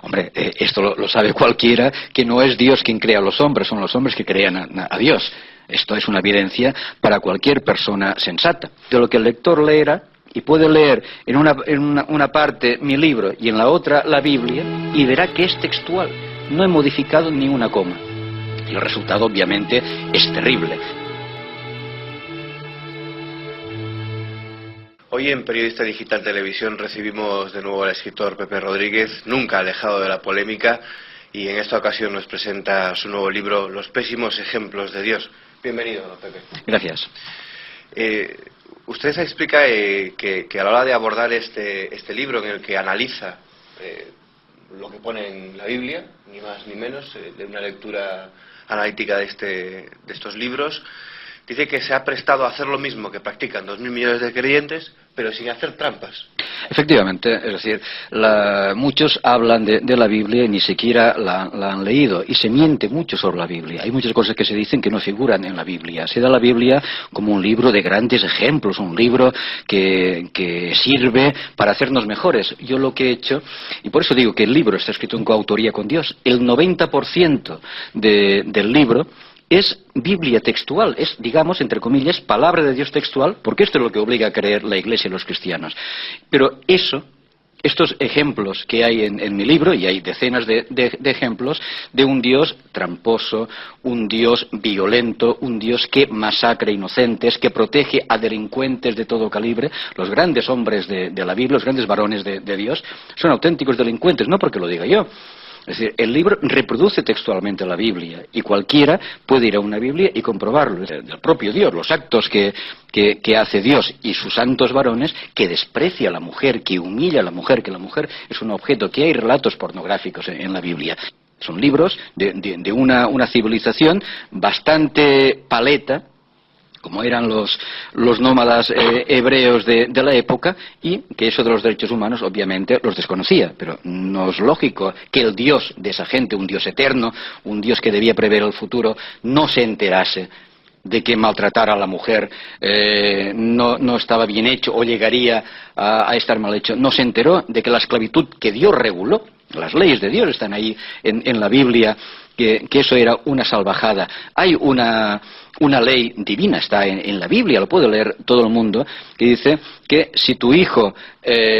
Hombre, esto lo sabe cualquiera, que no es Dios quien crea a los hombres, son los hombres que crean a Dios. Esto es una evidencia para cualquier persona sensata. De lo que el lector leerá, y puede leer en una parte mi libro y en la otra la Biblia, y verá que es textual, no he modificado ni una coma. Y el resultado, obviamente, es terrible. Hoy en Periodista Digital Televisión recibimos de nuevo al escritor Pepe Rodríguez, nunca alejado de la polémica, y en esta ocasión nos presenta su nuevo libro, Los pésimos ejemplos de Dios. Bienvenido, Pepe. Gracias. Usted explica que a la hora de abordar este libro en el que analiza lo que pone en la Biblia, ni más ni menos, de una lectura analítica de estos libros, dice que se ha prestado a hacer lo mismo que practican 2.000 millones de creyentes, pero sin hacer trampas. Efectivamente, es decir, muchos hablan de la Biblia y ni siquiera la han leído, y se miente mucho sobre la Biblia. Hay muchas cosas que se dicen que no figuran en la Biblia. Se da la Biblia como un libro de grandes ejemplos, un libro que sirve para hacernos mejores. Yo lo que he hecho, y por eso digo que el libro está escrito en coautoría con Dios, el 90% del libro es Biblia textual, es, digamos, entre comillas, palabra de Dios textual, porque esto es lo que obliga a creer la Iglesia y los cristianos. Pero estos ejemplos que hay en mi libro, y hay decenas de ejemplos, de un Dios tramposo, un Dios violento, un Dios que masacra inocentes, que protege a delincuentes de todo calibre. Los grandes hombres de la Biblia, los grandes varones de Dios, son auténticos delincuentes, no porque lo diga yo. Es decir, el libro reproduce textualmente la Biblia, y cualquiera puede ir a una Biblia y comprobarlo. Del propio Dios, los actos que hace Dios y sus santos varones, que desprecia a la mujer, que humilla a la mujer, que la mujer es un objeto, que hay relatos pornográficos en la Biblia. Son libros de una civilización bastante paleta, como eran los nómadas hebreos de la época, y que eso de los derechos humanos obviamente los desconocía. Pero no es lógico que el Dios de esa gente, un Dios eterno, un Dios que debía prever el futuro, no se enterase de que maltratar a la mujer no estaba bien hecho o llegaría a estar mal hecho. No se enteró de que la esclavitud que Dios reguló, las leyes de Dios están ahí en la Biblia, que eso era una salvajada. Hay una ley divina, está en la Biblia, lo puede leer todo el mundo, que dice que si tu hijo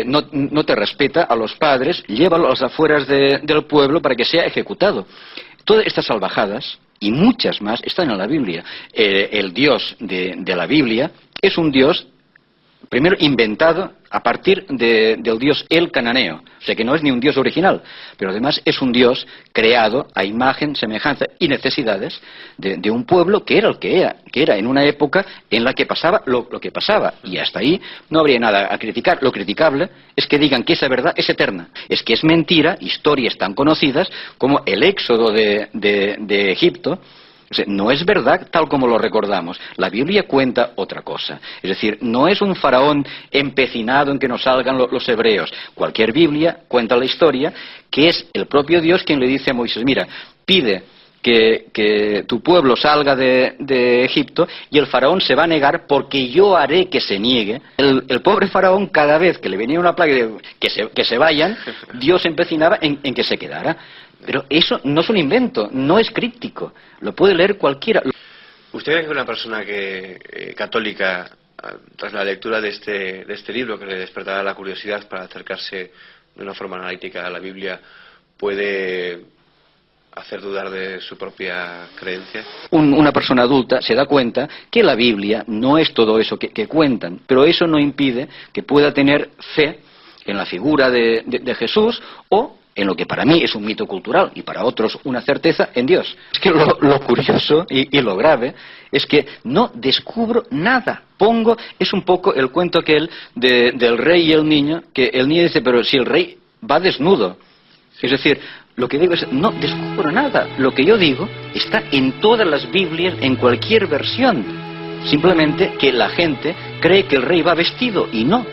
no te respeta a los padres, llévalo a las afueras del pueblo para que sea ejecutado. Todas estas salvajadas, y muchas más, están en la Biblia. El Dios de la Biblia es un Dios, primero, inventado a partir del dios El Cananeo, o sea que no es ni un dios original, pero además es un dios creado a imagen, semejanza y necesidades de un pueblo que era el que era en una época en la que pasaba lo que pasaba, y hasta ahí no habría nada a criticar. Lo criticable es que digan que esa verdad es eterna, es que es mentira, historias tan conocidas como el éxodo de Egipto. O sea, no es verdad tal como lo recordamos. La Biblia cuenta otra cosa. Es decir, no es un faraón empecinado en que nos salgan los hebreos. Cualquier Biblia cuenta la historia, que es el propio Dios quien le dice a Moisés: mira, pide que tu pueblo salga de Egipto, y el faraón se va a negar porque yo haré que se niegue. El pobre faraón, cada vez que le venía una plaga de que se vayan, Dios se empecinaba en que se quedara. Pero eso no es un invento, no es críptico, lo puede leer cualquiera. ¿Usted cree que una persona católica, tras la lectura de este libro, que le despertará la curiosidad para acercarse de una forma analítica a la Biblia, puede hacer dudar de su propia creencia? Una persona adulta se da cuenta que la Biblia no es todo eso que cuentan, pero eso no impide que pueda tener fe en la figura de Jesús, o en lo que para mí es un mito cultural y para otros una certeza, en Dios. Es que lo curioso y lo grave es que no descubro nada. Es un poco el cuento aquel del rey y el niño, que el niño dice: pero si el rey va desnudo. Es decir, lo que digo es, no descubro nada. Lo que yo digo está en todas las Biblias, en cualquier versión. Simplemente que la gente cree que el rey va vestido, y no.